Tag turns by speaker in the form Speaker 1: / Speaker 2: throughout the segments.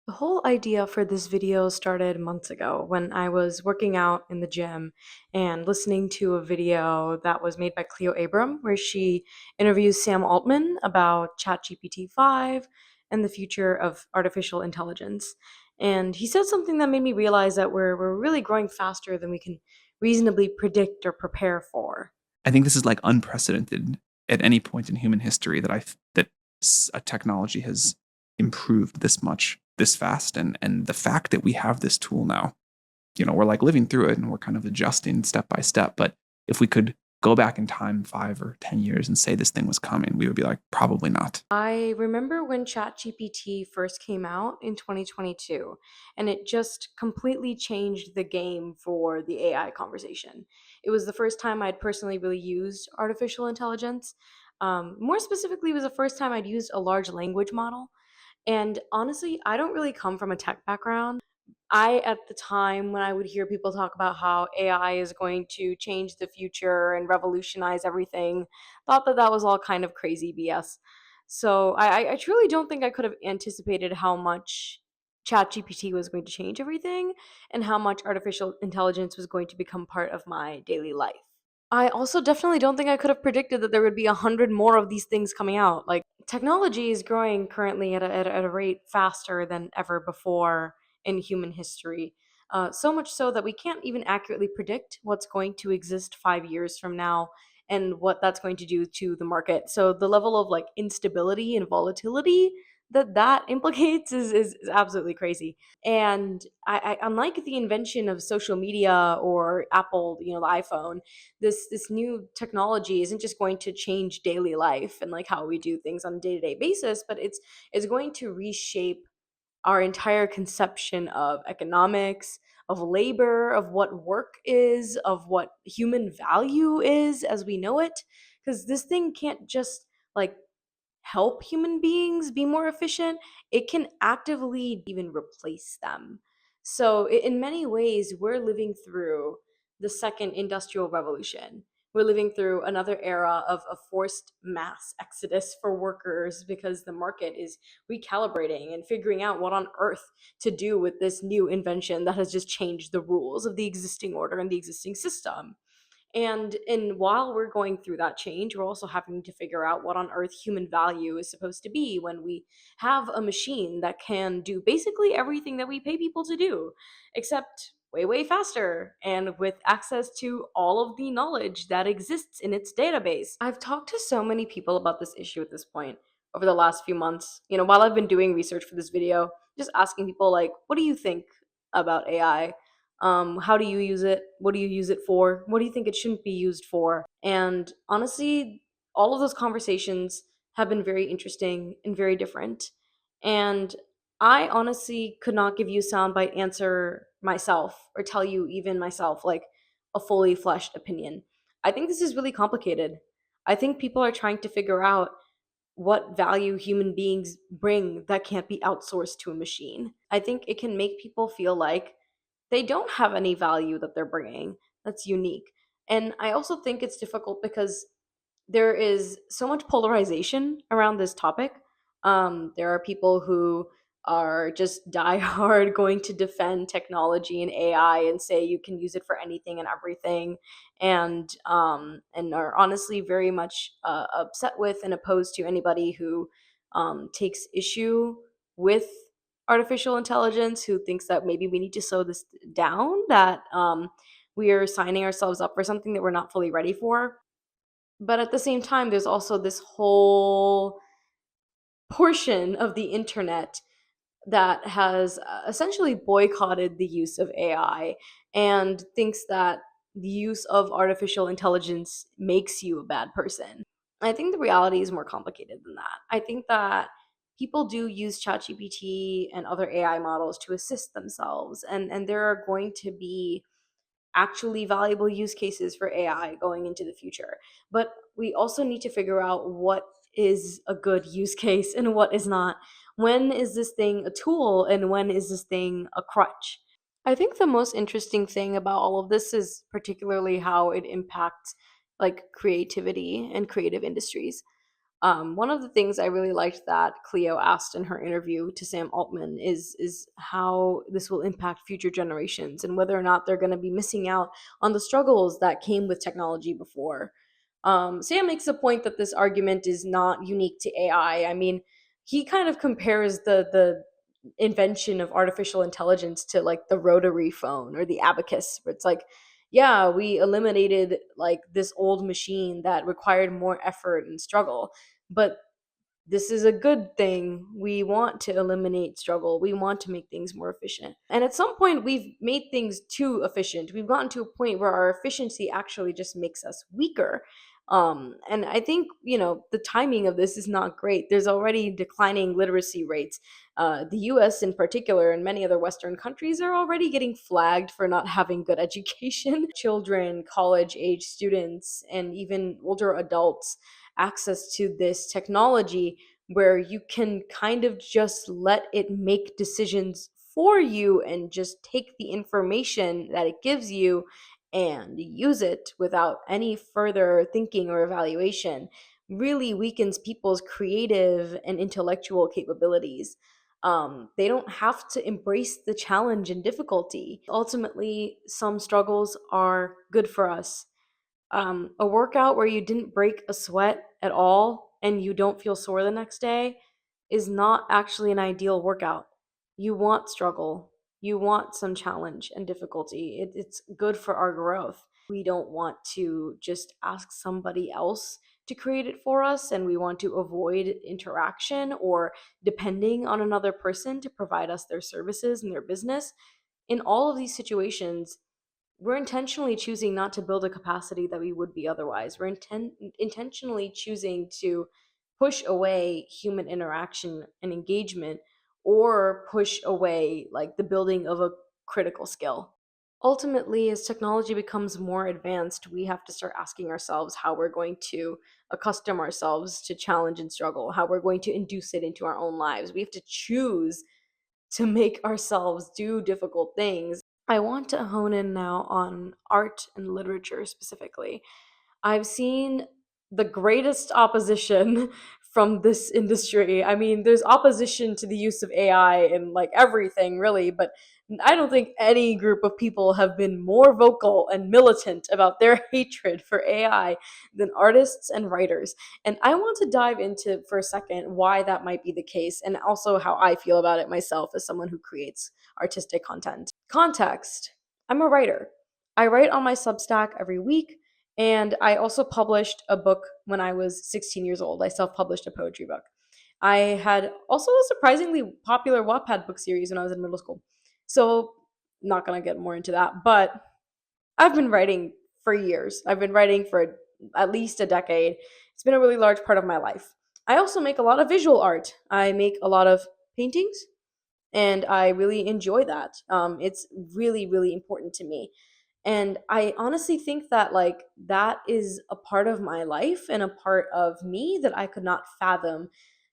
Speaker 1: The whole idea for this video started months ago when I was working out in the gym and listening to a video that was made by Cleo Abram, where she interviews Sam Altman about ChatGPT 5 and the future of artificial intelligence. And he said something that made me realize that we're really growing faster than we can reasonably predict or prepare for.
Speaker 2: I think this is like unprecedented at any point in human history that a technology has improved this much this fast, and the fact that we have this tool now, we're like living through it and we're kind of adjusting step by step. But if we could go back in time 5 or 10 years and say this thing was coming, we would be like, probably not.
Speaker 1: I remember when ChatGPT first came out in 2022, and it just completely changed the game for the AI conversation. It was the first time I'd personally really used artificial intelligence. More specifically, it was the first time I'd used a large language model. And honestly, I don't really come from a tech background. At the time when I would hear people talk about how AI is going to change the future and revolutionize everything, thought that that was all kind of crazy BS. So I truly don't think I could have anticipated how much ChatGPT was going to change everything and how much artificial intelligence was going to become part of my daily life. I also definitely don't think I could have predicted that there would be 100 more of these things coming out. Like, technology is growing currently at a rate faster than ever before in human history. So much so that we can't even accurately predict what's going to exist 5 years from now and what that's going to do to the market. So the level of like instability and volatility that implicates is absolutely crazy. And unlike the invention of social media or Apple, the iPhone, this new technology isn't just going to change daily life and like how we do things on a day-to-day basis, but it's going to reshape our entire conception of economics, of labor, of what work is, of what human value is as we know it. Because this thing can't just like help human beings be more efficient, it can actively even replace them. So, in many ways, we're living through the second industrial revolution. We're living through another era of a forced mass exodus for workers because the market is recalibrating and figuring out what on earth to do with this new invention that has just changed the rules of the existing order and the existing system. And while we're going through that change, we're also having to figure out what on earth human value is supposed to be when we have a machine that can do basically everything that we pay people to do, except way, way faster and with access to all of the knowledge that exists in its database. I've talked to so many people about this issue at this point over the last few months. While I've been doing research for this video, just asking people, like, what do you think about AI? How do you use it? What do you use it for? What do you think it shouldn't be used for? And honestly, all of those conversations have been very interesting and very different. And I honestly could not give you a soundbite answer myself or tell you even myself like a fully fleshed opinion. I think this is really complicated. I think people are trying to figure out what value human beings bring that can't be outsourced to a machine. I think it can make people feel like they don't have any value that they're bringing that's unique. And I also think it's difficult because there is so much polarization around this topic. There are people who are just diehard going to defend technology and AI and say you can use it for anything and everything, and are honestly very much upset with and opposed to anybody who takes issue with artificial intelligence, who thinks that maybe we need to slow this down, that we are signing ourselves up for something that we're not fully ready for. But at the same time, there's also this whole portion of the internet that has essentially boycotted the use of AI and thinks that the use of artificial intelligence makes you a bad person. I think the reality is more complicated than that. I think that people do use ChatGPT and other AI models to assist themselves, and there are going to be actually valuable use cases for AI going into the future. But we also need to figure out what is a good use case and what is not. When is this thing a tool and when is this thing a crutch? I think the most interesting thing about all of this is particularly how it impacts like creativity and creative industries. One of the things I really liked that Cleo asked in her interview to Sam Altman is how this will impact future generations and whether or not they're going to be missing out on the struggles that came with technology before. Sam makes a point that this argument is not unique to AI. I mean, he kind of compares the invention of artificial intelligence to like the rotary phone or the abacus, where it's like, yeah, we eliminated like this old machine that required more effort and struggle, but this is a good thing. We want to eliminate struggle. We want to make things more efficient. And at some point, we've made things too efficient. We've gotten to a point where our efficiency actually just makes us weaker. And I think, the timing of this is not great. There's already declining literacy rates. The US, in particular, and many other Western countries are already getting flagged for not having good education. Children, college age students, and even older adults access to this technology where you can kind of just let it make decisions for you and just take the information that it gives you and use it without any further thinking or evaluation really weakens people's creative and intellectual capabilities. They don't have to embrace the challenge and difficulty. Ultimately, some struggles are good for us. A workout where you didn't break a sweat at all and you don't feel sore the next day is not actually an ideal workout. You want struggle, you want some challenge and difficulty. It's good for our growth. We don't want to just ask somebody else to create it for us, and we want to avoid interaction or depending on another person to provide us their services and their business. In all of these situations, we're intentionally choosing not to build a capacity that we would be otherwise. We're intentionally choosing to push away human interaction and engagement or push away like the building of a critical skill. Ultimately, as technology becomes more advanced, we have to start asking ourselves how we're going to accustom ourselves to challenge and struggle, how we're going to induce it into our own lives. We have to choose to make ourselves do difficult things. I want to hone in now on art and literature specifically. I've seen the greatest opposition from this industry. I mean, there's opposition to the use of AI in like everything, really, but I don't think any group of people have been more vocal and militant about their hatred for AI than artists and writers. And I want to dive into for a second why that might be the case and also how I feel about it myself as someone who creates artistic content. Context: I'm a writer. I write on my Substack every week. And I also published a book when I was 16 years old. I self published a poetry book. I had also a surprisingly popular Wattpad book series when I was in middle school. So, not going to get more into that, but I've been writing for years. I've been writing for at least a decade. It's been a really large part of my life. I also make a lot of visual art. I make a lot of paintings, and I really enjoy that. It's really, really important to me. And I honestly think that like that is a part of my life and a part of me that I could not fathom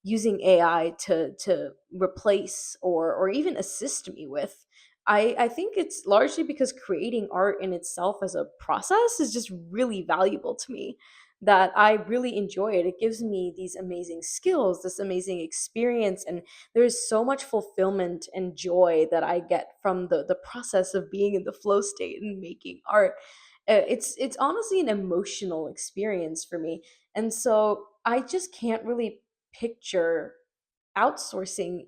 Speaker 1: using AI to replace or even assist me with. I think it's largely because creating art in itself as a process is just really valuable to me, that I really enjoy it. It gives me these amazing skills, this amazing experience, and there's so much fulfillment and joy that I get from the process of being in the flow state and making art. It's honestly an emotional experience for me, and so I just can't really picture outsourcing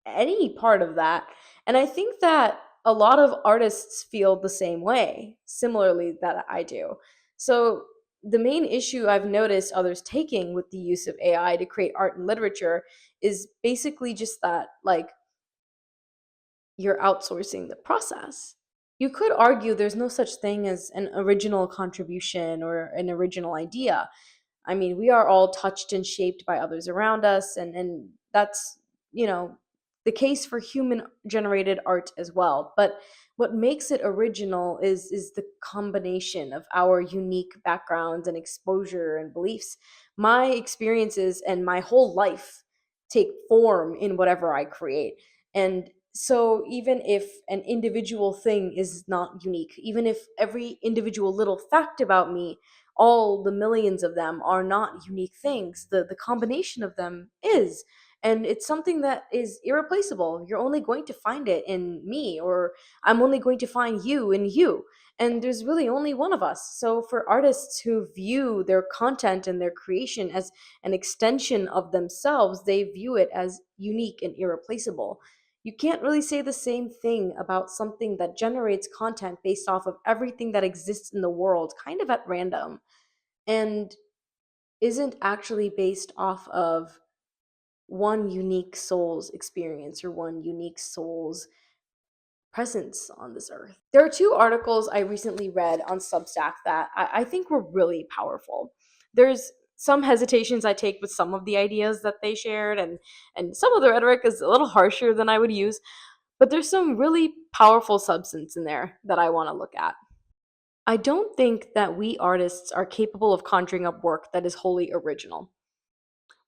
Speaker 1: any part of that. And I think that a lot of artists feel the same way, similarly, that I do. So, the main issue I've noticed others taking with the use of AI to create art and literature is basically just that, like, you're outsourcing the process. You could argue there's no such thing as an original contribution or an original idea. I mean, we are all touched and shaped by others around us, and that's, you know, the case for human generated art as well. But what makes it original is the combination of our unique backgrounds and exposure and beliefs. My experiences and my whole life take form in whatever I create. And So even if an individual thing is not unique, even if every individual little fact about me, all the millions of them are not unique things, the combination of them is. And it's something that is irreplaceable. You're only going to find it in me, or I'm only going to find you in you. And there's really only one of us. So for artists who view their content and their creation as an extension of themselves, they view it as unique and irreplaceable. You can't really say the same thing about something that generates content based off of everything that exists in the world, kind of at random, and isn't actually based off of one unique soul's experience or one unique soul's presence on this earth. There are two articles I recently read on Substack that I think were really powerful. There's some hesitations I take with some of the ideas that they shared, and some of the rhetoric is a little harsher than I would use, but there's some really powerful substance in there that I want to look at. I don't think that we artists are capable of conjuring up work that is wholly original.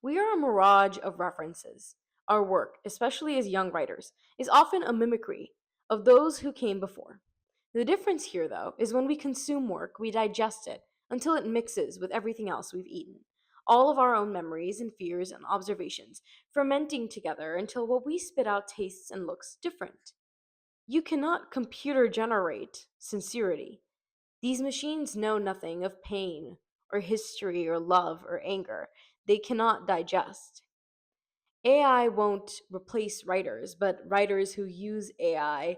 Speaker 1: We are a mirage of references. Our work, especially as young writers, is often a mimicry of those who came before. The difference here, though, is when we consume work, we digest it until it mixes with everything else we've eaten. All of our own memories and fears and observations fermenting together until what we spit out tastes and looks different. You cannot computer generate sincerity. These machines know nothing of pain or history or love or anger. They cannot digest. AI won't replace writers, but writers who use AI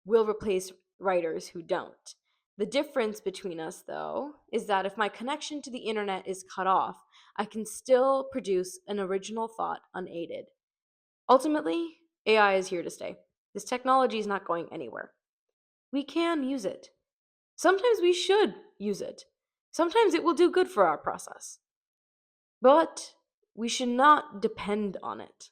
Speaker 1: will replace writers who don't. The difference between us, though, is that if my connection to the internet is cut off, I can still produce an original thought unaided. Ultimately, AI is here to stay. This technology is not going anywhere. We can use it. Sometimes we should use it. Sometimes it will do good for our process. But we should not depend on it.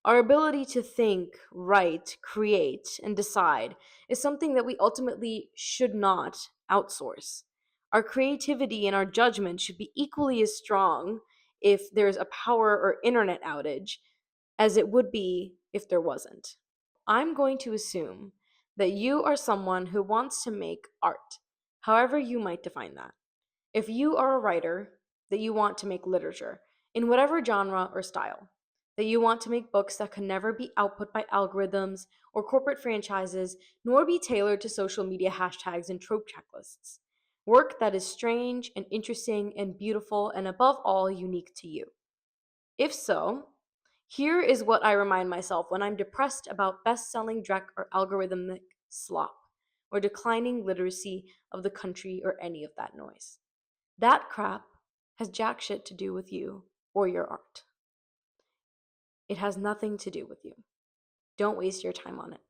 Speaker 1: Our ability to think, write, create, and decide is something that we ultimately should not outsource. Our creativity and our judgment should be equally as strong if there's a power or internet outage as it would be if there wasn't. I'm going to assume that you are someone who wants to make art, however you might define that. If you are a writer, that you want to make literature in whatever genre or style, that you want to make books that can never be output by algorithms or corporate franchises, nor be tailored to social media hashtags and trope checklists. Work that is strange and interesting and beautiful and above all unique to you. If so, here is what I remind myself when I'm depressed about best-selling Drek or algorithmic slop, or declining literacy of the country or any of that noise. That crap has jack shit to do with you or your art. It has nothing to do with you. Don't waste your time on it.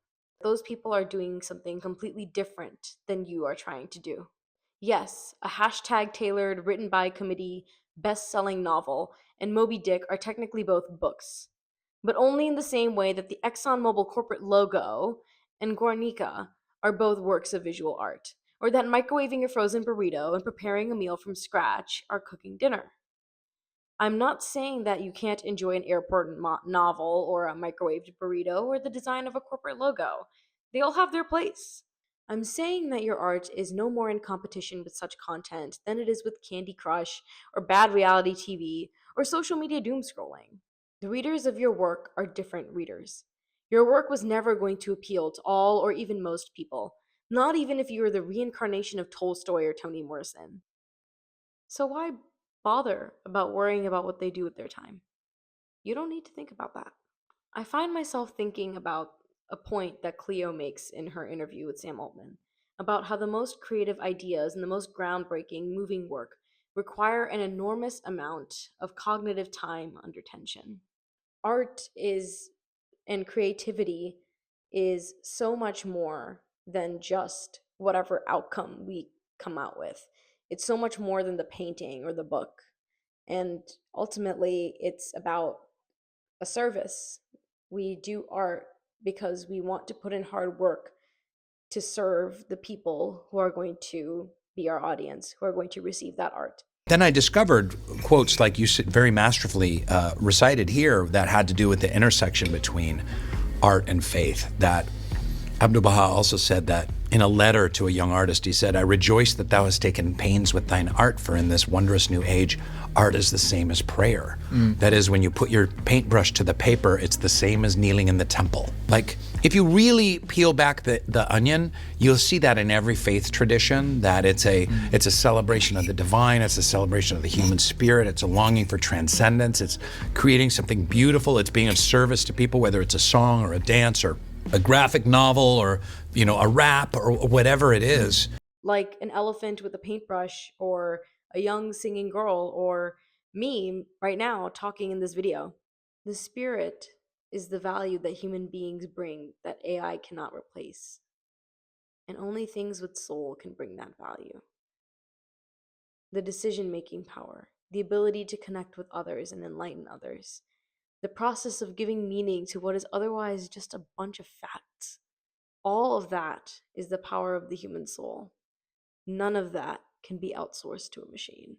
Speaker 1: Those people are doing something completely different than you are trying to do. Yes, a hashtag tailored, written by committee, best selling novel and Moby Dick are technically both books, but only in the same way that the ExxonMobil corporate logo and Guernica are both works of visual art, or that microwaving a frozen burrito and preparing a meal from scratch are cooking dinner. I'm not saying that you can't enjoy an airport novel or a microwaved burrito or the design of a corporate logo. They all have their place. I'm saying that your art is no more in competition with such content than it is with Candy Crush or bad reality TV or social media doom scrolling. The readers of your work are different readers. Your work was never going to appeal to all or even most people, not even if you were the reincarnation of Tolstoy or Toni Morrison. So why bother about worrying about what they do with their time? You don't need to think about that. I find myself thinking about a point that Cleo makes in her interview with Sam Altman about how the most creative ideas and the most groundbreaking, moving work require an enormous amount of cognitive time under tension. Art is, and creativity is so much more than just whatever outcome we come out with. It's so much more than the painting or the book. And ultimately, it's about a service. We do art because we want to put in hard work to serve the people who are going to be our audience, who are going to receive that art.
Speaker 3: Then I discovered quotes like you very masterfully recited here that had to do with the intersection between art and faith. That Abdu'l-Baha also said that in a letter to a young artist, he said, "I rejoice that thou hast taken pains with thine art, for in this wondrous new age, art is the same as prayer." That is, when you put your paintbrush to the paper, it's the same as kneeling in the temple. Like, if you really peel back the onion, you'll see that in every faith tradition, that it's a celebration of the divine, it's a celebration of the human spirit, it's a longing for transcendence, it's creating something beautiful, it's being of service to people, whether it's a song or a dance or a graphic novel or, a rap or whatever it is.
Speaker 1: Like an elephant with a paintbrush, or a young singing girl, or me right now talking in this video. The spirit is the value that human beings bring that AI cannot replace. And only things with soul can bring that value. The decision making power, the ability to connect with others and enlighten others, the process of giving meaning to what is otherwise just a bunch of facts. All of that is the power of the human soul. None of that can be outsourced to a machine.